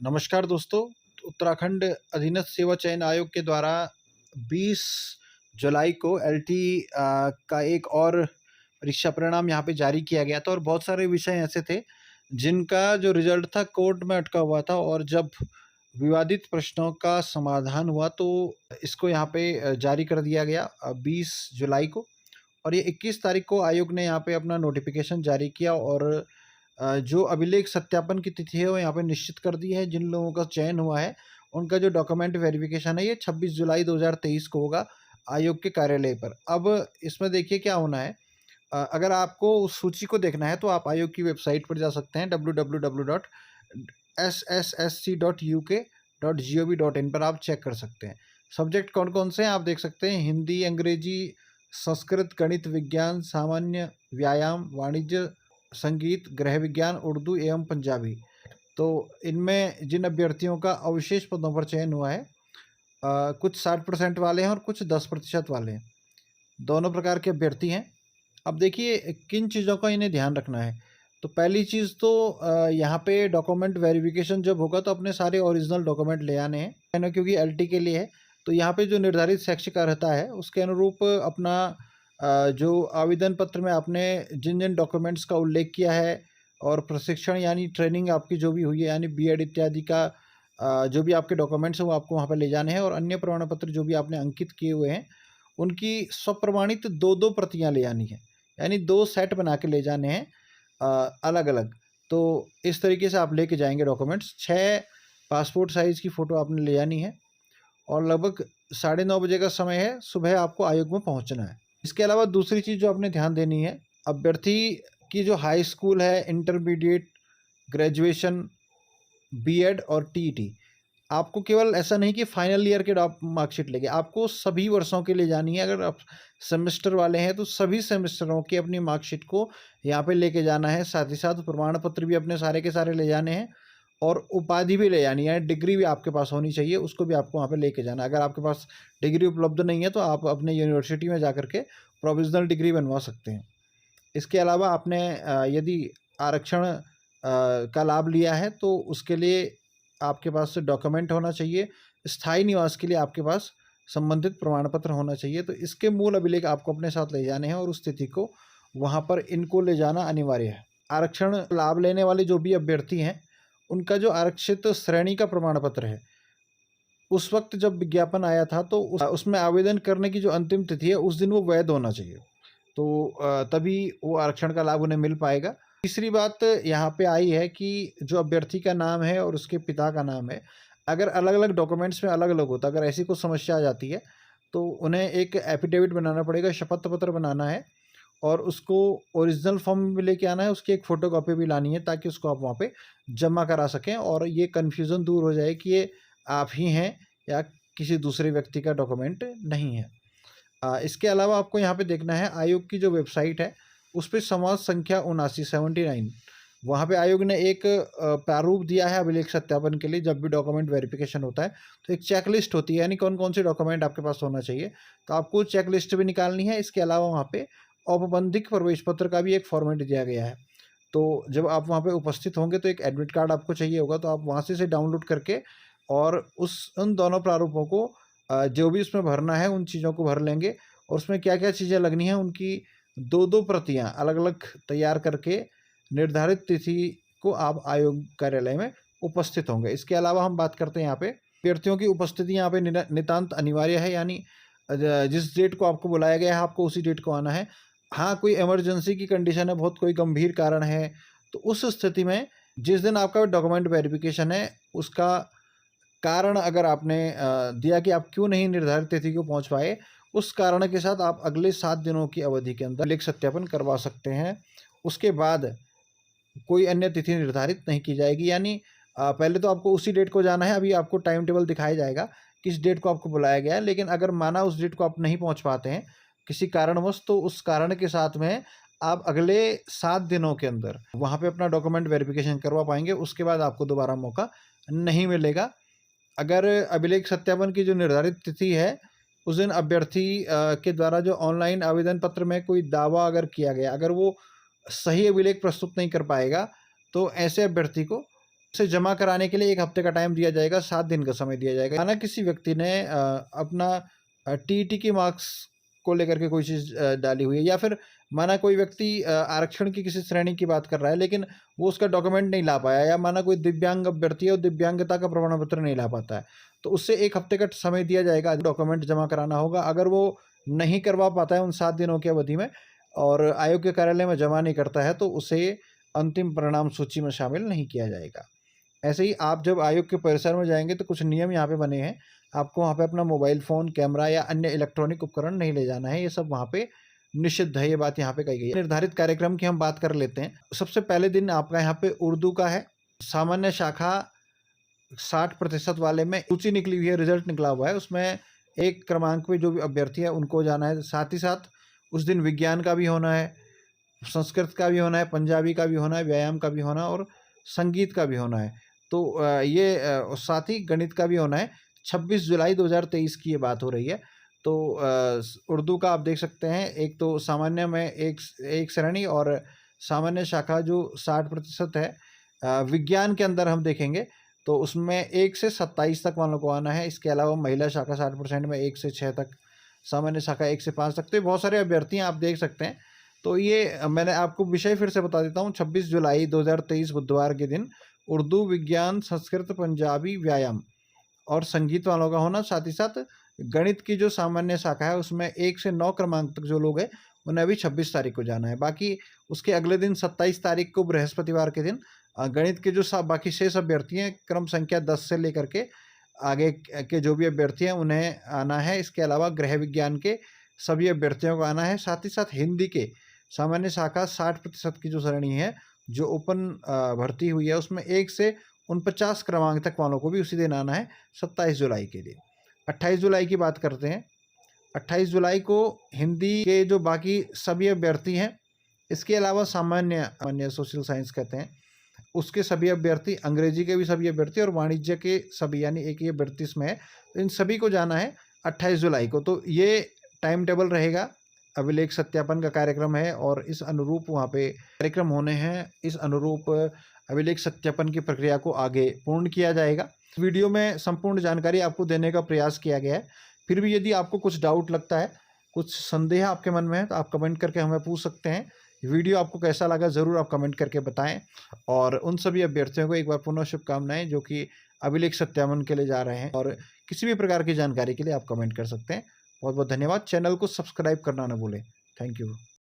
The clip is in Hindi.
नमस्कार दोस्तों। उत्तराखंड अधीनस्थ सेवा चयन आयोग के द्वारा 20 जुलाई को एलटी का एक और परीक्षा परिणाम यहाँ पे जारी किया गया था और बहुत सारे विषय ऐसे थे जिनका जो रिजल्ट था कोर्ट में अटका हुआ था और जब विवादित प्रश्नों का समाधान हुआ तो इसको यहाँ पे जारी कर दिया गया 20 जुलाई को। और ये 21 तारीख को आयोग ने यहाँ पे अपना नोटिफिकेशन जारी किया और जो अभिलेख सत्यापन की तिथि है वो यहाँ पे निश्चित कर दी है। जिन लोगों का चयन हुआ है उनका जो डॉक्यूमेंट वेरिफिकेशन है ये 26 जुलाई 2023 को होगा आयोग के कार्यालय पर। अब इसमें देखिए क्या होना है। अगर आपको उस सूची को देखना है तो आप आयोग की वेबसाइट पर जा सकते हैं www.ssc.uk.gov.in पर आप चेक कर सकते हैं। सब्जेक्ट कौन कौन से हैं आप देख सकते हैं। हिंदी, अंग्रेजी, संस्कृत, गणित, विज्ञान, सामान्य, व्यायाम, वाणिज्य, संगीत, गृह विज्ञान, उर्दू एवं पंजाबी। तो इनमें जिन अभ्यर्थियों का अवशेष पदों पर चयन हुआ है कुछ 60% वाले हैं और कुछ 10% वाले हैं। दोनों प्रकार के अभ्यर्थी हैं। अब देखिए किन चीज़ों का इन्हें ध्यान रखना है। तो पहली चीज़ तो यहाँ पे डॉक्यूमेंट वेरिफिकेशन जब होगा तो अपने सारे ओरिजिनल डॉक्यूमेंट ले आने हैं ना, क्योंकि एलटी के लिए है। तो यहाँ पे जो निर्धारित शैक्षिक अर्हता है उसके अनुरूप अपना जो आवेदन पत्र में आपने जिन जिन डॉक्यूमेंट्स का उल्लेख किया है और प्रशिक्षण यानी ट्रेनिंग आपकी जो भी हुई है यानी बीएड इत्यादि का जो भी आपके डॉक्यूमेंट्स हैं वो आपको वहाँ पर ले जाने हैं। और अन्य प्रमाण पत्र जो भी आपने अंकित किए हुए हैं उनकी स्वप्रमाणित 2-2 प्रतियाँ ले आनी है, यानी 2 सेट बना के ले जाने हैं अलग अलग। तो इस तरीके से आप लेके जाएंगे डॉक्यूमेंट्स। 6 पासपोर्ट साइज़ की फ़ोटो आपने ले जानी है और लगभग 9:30 बजे का समय है, सुबह आपको आयोग में पहुंचना है। इसके अलावा दूसरी चीज़ जो आपने ध्यान देनी है, अभ्यर्थी की जो हाई स्कूल है, इंटरमीडिएट, ग्रेजुएशन, बीएड और टीईटी, आपको केवल ऐसा नहीं कि फाइनल ईयर के मार्कशीट लेके, आपको सभी वर्षों के लिए जानी है। अगर आप सेमेस्टर वाले हैं तो सभी सेमेस्टरों की अपनी मार्कशीट को यहाँ पे लेके जाना है। साथ ही साथ प्रमाण पत्र भी अपने सारे के सारे ले जाने हैं और उपाधि भी ले जानी है। डिग्री भी आपके पास होनी चाहिए, उसको भी आपको वहाँ पे लेके जाना है। अगर आपके पास डिग्री उपलब्ध नहीं है तो आप अपने यूनिवर्सिटी में जाकर के प्रोविजनल डिग्री बनवा सकते हैं। इसके अलावा आपने यदि आरक्षण का लाभ लिया है तो उसके लिए आपके पास डॉक्यूमेंट होना चाहिए। स्थायी निवास के लिए आपके पास संबंधित प्रमाण पत्र होना चाहिए। तो इसके मूल अभिलेख आपको अपने साथ ले जाने हैं और उस तिथि को वहाँ पर इनको ले जाना अनिवार्य है। आरक्षण लाभ लेने वाले जो भी अभ्यर्थी हैं उनका जो आरक्षित श्रेणी का प्रमाण पत्र है, उस वक्त जब विज्ञापन आया था तो उसमें आवेदन करने की जो अंतिम तिथि है उस दिन वो वैध होना चाहिए। तो तभी वो आरक्षण का लाभ उन्हें मिल पाएगा। तीसरी बात यहाँ पे आई है कि जो अभ्यर्थी का नाम है और उसके पिता का नाम है, अगर अलग अलग डॉक्यूमेंट्स में अलग अलग होता, अगर ऐसी कोई समस्या आ जाती है तो उन्हें एक एफिडेविट बनाना पड़ेगा, शपथ पत्र बनाना है और उसको ओरिजिनल फॉर्म में लेके आना है। उसकी एक फ़ोटोकॉपी भी लानी है ताकि उसको आप वहाँ पे जमा करा सकें और ये कन्फ्यूज़न दूर हो जाए कि ये आप ही हैं या किसी दूसरे व्यक्ति का डॉक्यूमेंट नहीं है। इसके अलावा आपको यहाँ पे देखना है आयोग की जो वेबसाइट है उस पर संवाद संख्या 79 वहाँ पे आयोग ने एक प्रारूप दिया है अभिलेख सत्यापन के लिए। जब भी डॉक्यूमेंट वेरिफिकेशन होता है तो एक चेकलिस्ट होती है, यानी कौन कौन से डॉक्यूमेंट आपके पास होना चाहिए, तो आपको चेकलिस्ट भी निकालनी है। इसके अलावा वहाँ पे औपबंधिक प्रवेश पत्र का भी एक फॉर्मेट दिया गया है। तो जब आप वहाँ पे उपस्थित होंगे तो एक एडमिट कार्ड आपको चाहिए होगा, तो आप वहाँ से इसे डाउनलोड करके और उन दोनों प्रारूपों को जो भी उसमें भरना है उन चीज़ों को भर लेंगे और उसमें क्या क्या चीज़ें लगनी हैं उनकी 2-2 प्रतियाँ अलग अलग तैयार करके निर्धारित तिथि को आप आयोग कार्यालय में उपस्थित होंगे। इसके अलावा हम बात करते हैं यहाँ पे अभ्यर्थियों की उपस्थिति यहाँ पे नितांत अनिवार्य है, यानी जिस डेट को आपको बुलाया गया है आपको उसी डेट को आना है। हाँ, कोई इमरजेंसी की कंडीशन है, बहुत कोई गंभीर कारण है, तो उस स्थिति में जिस दिन आपका डॉक्यूमेंट वेरिफिकेशन है उसका कारण अगर आपने दिया कि आप क्यों नहीं निर्धारित तिथि को पहुंच पाए, उस कारण के साथ आप अगले 7 दिनों की अवधि के अंदर लेख सत्यापन करवा सकते हैं। उसके बाद कोई अन्य तिथि निर्धारित नहीं की जाएगी, यानी पहले तो आपको उसी डेट को जाना है। अभी आपको टाइम टेबल दिखाया जाएगा किस डेट को आपको बुलाया गया है, लेकिन अगर माना उस डेट को आप नहीं पहुंच पाते हैं किसी कारणवश, तो उस कारण के साथ में आप अगले 7 दिनों के अंदर वहाँ पे अपना डॉक्यूमेंट वेरिफिकेशन करवा पाएंगे। उसके बाद आपको दोबारा मौका नहीं मिलेगा। अगर अभिलेख सत्यापन की जो निर्धारित तिथि है उस दिन अभ्यर्थी के द्वारा जो ऑनलाइन आवेदन पत्र में कोई दावा अगर किया गया, अगर वो सही अभिलेख प्रस्तुत नहीं कर पाएगा तो ऐसे अभ्यर्थी को उसे जमा कराने के लिए 1 हफ्ते का टाइम दिया जाएगा, 7 दिन का समय दिया जाएगा। माना किसी व्यक्ति ने अपना टीईटी की मार्क्स को लेकर के कोई चीज़ डाली हुई है, या फिर माना कोई व्यक्ति आरक्षण की किसी श्रेणी की बात कर रहा है, लेकिन वो उसका डॉक्यूमेंट नहीं ला पाया, या माना कोई दिव्यांग अभ्यर्थी है और दिव्यांगता का प्रमाण पत्र नहीं ला पाता है, तो उससे 1 हफ्ते का समय दिया जाएगा, डॉक्यूमेंट जमा कराना होगा। अगर वो नहीं करवा पाता है उन 7 दिनों की अवधि में और आयोग के कार्यालय में जमा नहीं करता है, तो उसे अंतिम परिणाम सूची में शामिल नहीं किया जाएगा। ऐसे ही आप जब आयोग के परिसर में जाएँगे तो कुछ नियम यहाँ पे बने हैं। आपको वहाँ पे अपना मोबाइल फ़ोन, कैमरा या अन्य इलेक्ट्रॉनिक उपकरण नहीं ले जाना है। ये सब वहाँ पे निषिद्ध है, ये बात यहाँ पे कही गई है। निर्धारित कार्यक्रम की हम बात कर लेते हैं। सबसे पहले दिन आपका यहाँ पे उर्दू का है। सामान्य शाखा 60% वाले में सूची निकली हुई है, रिज़ल्ट निकला हुआ है। उसमें 1 क्रमांक पे जो भी अभ्यर्थी है उनको जाना है। साथ ही साथ उस दिन विज्ञान का भी होना है, संस्कृत का भी होना है, पंजाबी का भी होना है, व्यायाम का भी होना है और संगीत का भी होना है। तो साथ ही गणित का भी होना है। 26 जुलाई 2023 की ये बात हो रही है। तो उर्दू का आप देख सकते हैं, एक तो सामान्य में एक श्रेणी और सामान्य शाखा जो 60% है। विज्ञान के अंदर हम देखेंगे तो उसमें 1 से 27 तक वालों को आना है। इसके अलावा महिला शाखा 60% में 1 से 6 तक, सामान्य शाखा 1 से 5 तक। तो बहुत सारे अभ्यर्थी हैं, आप देख सकते हैं। तो ये मैंने आपको विषय फिर से बता देता हूँ। 26 जुलाई 2023 बुधवार के दिन उर्दू, विज्ञान, संस्कृत, पंजाबी, व्यायाम और संगीत वालों का होना। साथ ही साथ गणित की जो सामान्य शाखा है उसमें 1 से 9 क्रमांक तक जो लोग हैं उन्हें अभी 26 तारीख को जाना है। बाकी उसके अगले दिन 27 तारीख को बृहस्पतिवार के दिन गणित के जो बाकी शेष अभ्यर्थी हैं, क्रम संख्या 10 से लेकर के आगे के जो भी अभ्यर्थी हैं उन्हें आना है। इसके अलावा गृह विज्ञान के सभी अभ्यर्थियों को आना है। साथ ही साथ हिंदी के सामान्य शाखा 60% की जो श्रेणी है, जो ओपन भर्ती हुई है, उसमें 1 से 49 क्रमांक तक वालों को भी उसी दिन आना है, 27 जुलाई के लिए। 28 जुलाई की बात करते हैं। 28 जुलाई को हिंदी के जो बाकी सभी अभ्यर्थी हैं, इसके अलावा सामान्य सोशल साइंस कहते हैं, उसके सभी अभ्यर्थी, अंग्रेजी के भी सभी अभ्यर्थी और वाणिज्य के सभी, यानी एक ही अभ्यर्थी इसमें है, तो इन सभी को जाना है 28 जुलाई को। तो ये टाइम टेबल रहेगा। अभिलेख सत्यापन का कार्यक्रम है और इस अनुरूप वहाँ पे कार्यक्रम होने हैं। इस अनुरूप अभिलेख सत्यापन की प्रक्रिया को आगे पूर्ण किया जाएगा। वीडियो में संपूर्ण जानकारी आपको देने का प्रयास किया गया है। फिर भी यदि आपको कुछ डाउट लगता है, कुछ संदेह आपके मन में है, तो आप कमेंट करके हमें पूछ सकते हैं। वीडियो आपको कैसा लगा ज़रूर आप कमेंट करके बताएं। और उन सभी अभ्यर्थियों को एक बार पुनः शुभकामनाएं जो कि अभिलेख सत्यापन के लिए जा रहे हैं। और किसी भी प्रकार की जानकारी के लिए आप कमेंट कर सकते हैं। बहुत बहुत धन्यवाद। चैनल को सब्सक्राइब करना ना भूलें। Thank you.